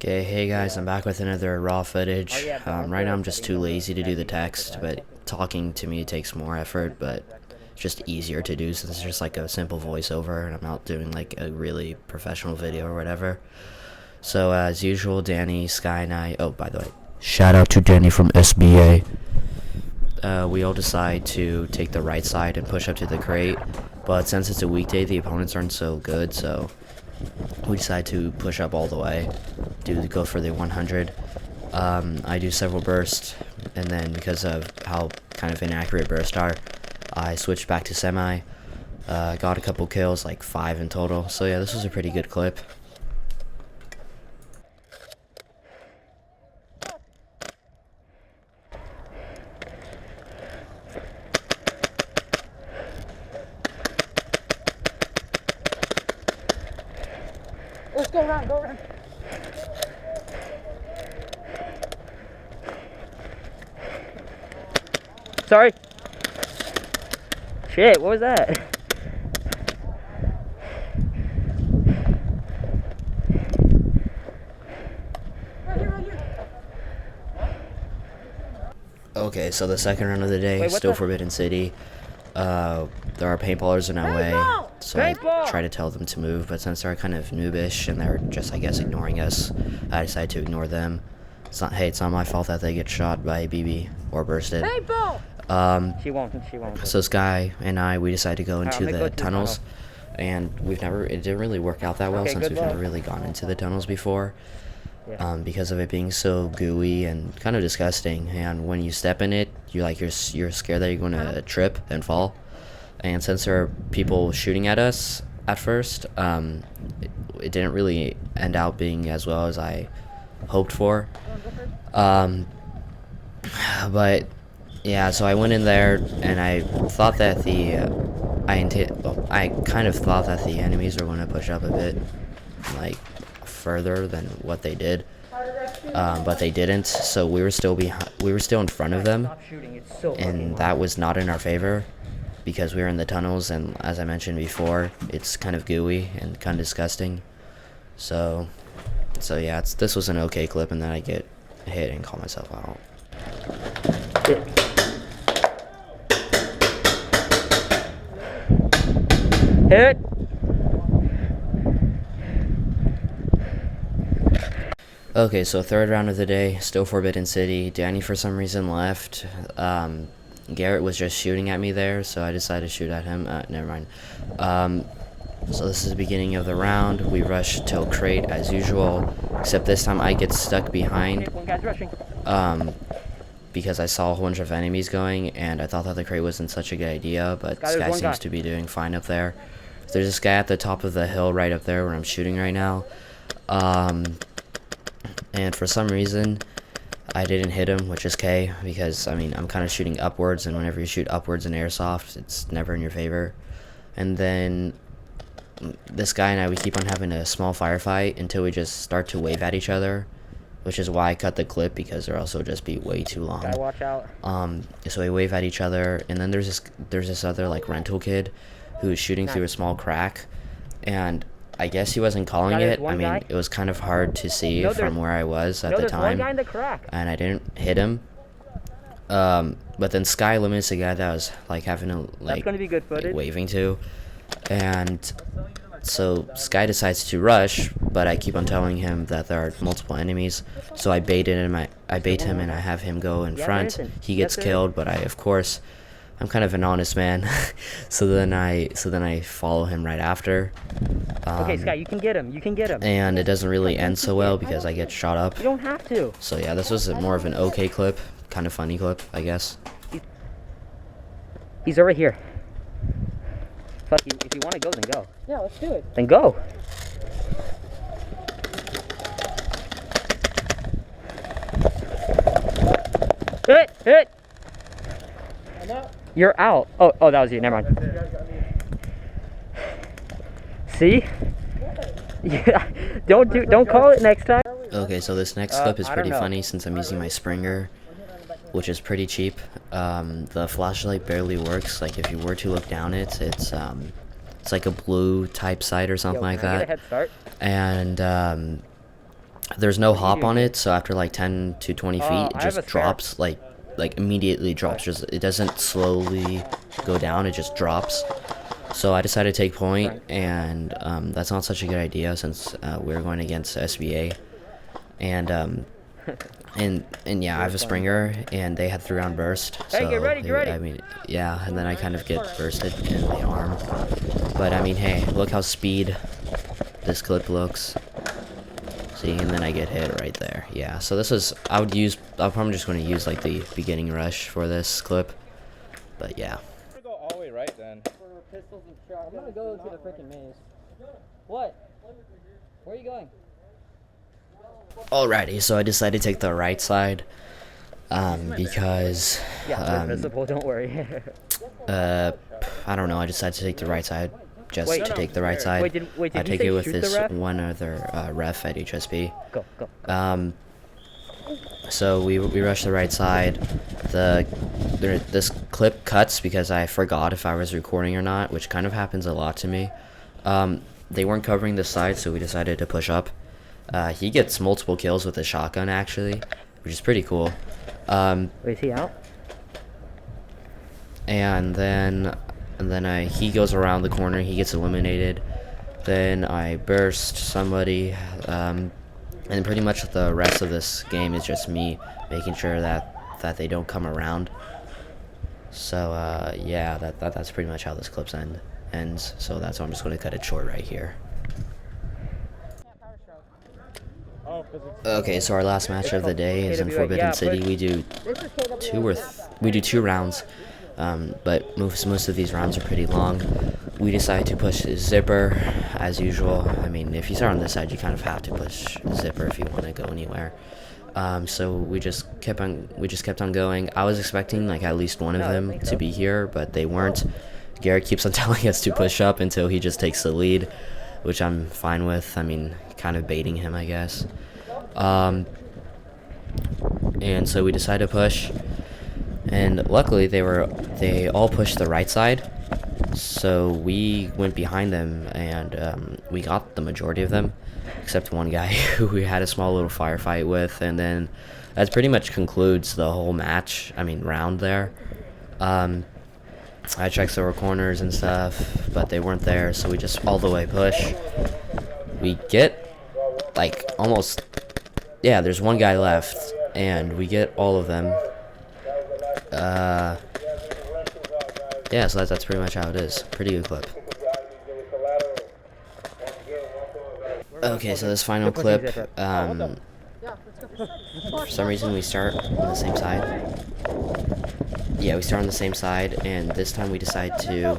Okay, hey guys, I'm back with another raw footage. Right now I'm just too lazy to do the text, but talking to me takes more effort, but it's just easier to do since it's just like a simple voiceover and I'm not doing like a really professional video or whatever. So as usual, Danny, Sky, and I, oh by the way, shout out to Danny from SBA. We all decide to take the right side and push up to the crate, but since it's a weekday, the opponents aren't so good, so we decide to push up all the way, go for the 100. I do several bursts, and then because of how kind of inaccurate bursts are, I switched back to semi. Got a couple kills, like 5 in total. So yeah, this was a pretty good clip. Let's go around, go around. Sorry. Shit, what was that? Okay, so the second round of the day, still Forbidden City. There are paintballers in our way, so I try to tell them to move, but since they're kind of noobish and they're just, I guess, ignoring us, I decide to ignore them. It's not my fault that they get shot by BB or bursted. She won't. So Sky and we decided to go into the tunnels, and it didn't really work out that well since we've never really gone into the tunnels before. Because of it being so gooey and kind of disgusting, and when you step in it, you're scared that you're going to trip and fall. And since there are people shooting at us at first, it didn't really end out being as well as I hoped for. But yeah, so I went in there and I thought that I kind of thought that the enemies were going to push up a bit, like further than what they did, but they didn't. So we were still in front of them, and that was not in our favor because we were in the tunnels, and as I mentioned before, it's kind of gooey and kind of disgusting. So yeah, this was an okay clip, and then I get hit and call myself out. Hit. Okay, so third round of the day, still Forbidden City. Danny for some reason left. Garrett was just shooting at me there, so I decided to shoot at him. Never mind. So this is the beginning of the round. We rush till crate as usual, except this time I get stuck behind. Because I saw a whole bunch of enemies going, and I thought that the crate wasn't such a good idea, but this guy seems to be doing fine up there. There's this guy at the top of the hill right up there where I'm shooting right now. And for some reason, I didn't hit him, which is K, because, I mean, I'm kind of shooting upwards, and whenever you shoot upwards in Airsoft, it's never in your favor. And then this guy and I, we keep on having a small firefight until we just start to wave at each other, which is why I cut the clip, because or else it would just be way too long. Watch out. So we wave at each other, and then there's this other, like, rental kid who's shooting through a small crack, and I guess he wasn't calling it. I mean, it was kind of hard to see from where I was at the time, and I didn't hit him. But then Sky limits the guy that I was like having a like waving to, and so Sky decides to rush, but I keep on telling him that there are multiple enemies. So I bait him and I have him go in front. He gets killed, but of course, I'm kind of an honest man, so then I follow him right after. Okay, Sky, you can get him. And it doesn't really end so well because I get shot up. You don't have to. So yeah, this was more of an okay clip, kind of funny clip, I guess. He's over here. Fuck you. If you want to go, then go. Yeah, let's do it. Then go. Hit. You're out. Oh, that was you. Never mind. See? Yeah. Don't call it next time. Okay, so this next clip is pretty funny since I'm using my Springer, which is pretty cheap. The flashlight barely works. Like if you were to look down it, it's like a blue type sight or something like that. And there's no hop on it, so after like 10 to 20 feet, it I have just a spare. drops, like immediately drops. Just it doesn't slowly go down, it just drops. So I decided to take point, and that's not such a good idea since we're going against SBA, and yeah, I have a Springer, and they had 3-round burst. So Hey, get ready, get ready. I mean, yeah, and then I kind of get bursted in the arm. But I mean, hey, look how speed this clip looks. See, and then I get hit right there. Yeah, so this is, I'm probably just going to use like the beginning rush for this clip. But yeah. I'm gonna go all the way right then. For pistols and shotguns. I'm gonna go to the freaking maze. What? Where are you going? Alrighty, so I decided to take the right side. Because Yeah, visible, don't worry. I don't know, I decided to take the right side just Wait, to take the right side. Wait, did I you take say it with shoot the this ref? one other ref at HSB. Go. So we rush the right side. This clip cuts because I forgot if I was recording or not, which kind of happens a lot to me. They weren't covering the side, so we decided to push up. He gets multiple kills with a shotgun actually, which is pretty cool. Is he out? And then he goes around the corner, he gets eliminated. Then I burst somebody, and pretty much the rest of this game is just me making sure that they don't come around. So yeah, that's pretty much how this clip ends. So that's why I'm just going to cut it short right here. Okay, so our last match of the day is in Forbidden City. We do two rounds. But most of these rounds are pretty long. We decided to push Zipper as usual. I mean, if you start on this side, you kind of have to push Zipper if you want to go anywhere. So we just kept on going. I was expecting like at least one of them to be here, but they weren't. Garrett keeps on telling us to push up until he just takes the lead, which I'm fine with. I mean, kind of baiting him, I guess. And so we decided to push. And luckily they all pushed the right side, so we went behind them, and we got the majority of them, except one guy who we had a small little firefight with, and then that pretty much concludes the whole match, round there. I checked the corners and stuff, but they weren't there, so we just all the way push. We get like almost, yeah, there's one guy left, and we get all of them. Yeah, so that's pretty much how it is. Pretty good clip. Okay, so this final clip, for some reason we start on the same side. Yeah, we start on the same side, and this time we decide to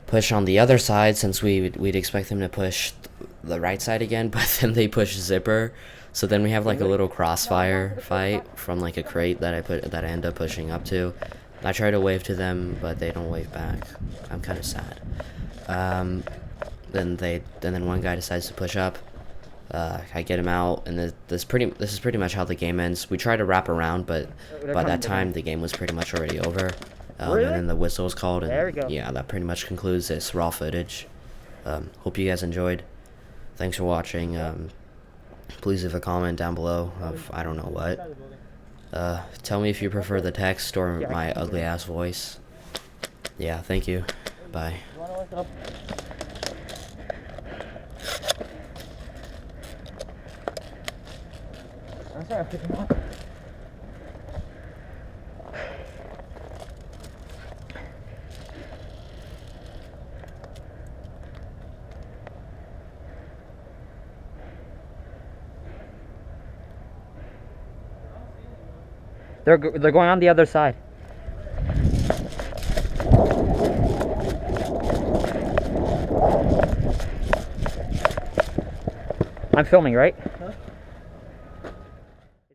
push on the other side since we'd expect them to push the right side again, but then they push Zipper. So then we have like a little crossfire fight from like a crate that I end up pushing up to. I try to wave to them, but they don't wave back. I'm kind of sad. Then one guy decides to push up. I get him out, and this is pretty much how the game ends. We try to wrap around, but by that time the game was pretty much already over. And then the whistle was called, and yeah, that pretty much concludes this raw footage. Hope you guys enjoyed. Thanks for watching. Please leave a comment down below of I don't know what. Tell me if you prefer the text or my ugly ass voice. Yeah, thank you. Bye. I'm sorry, I'm picking up. They're going on the other side. I'm filming, right?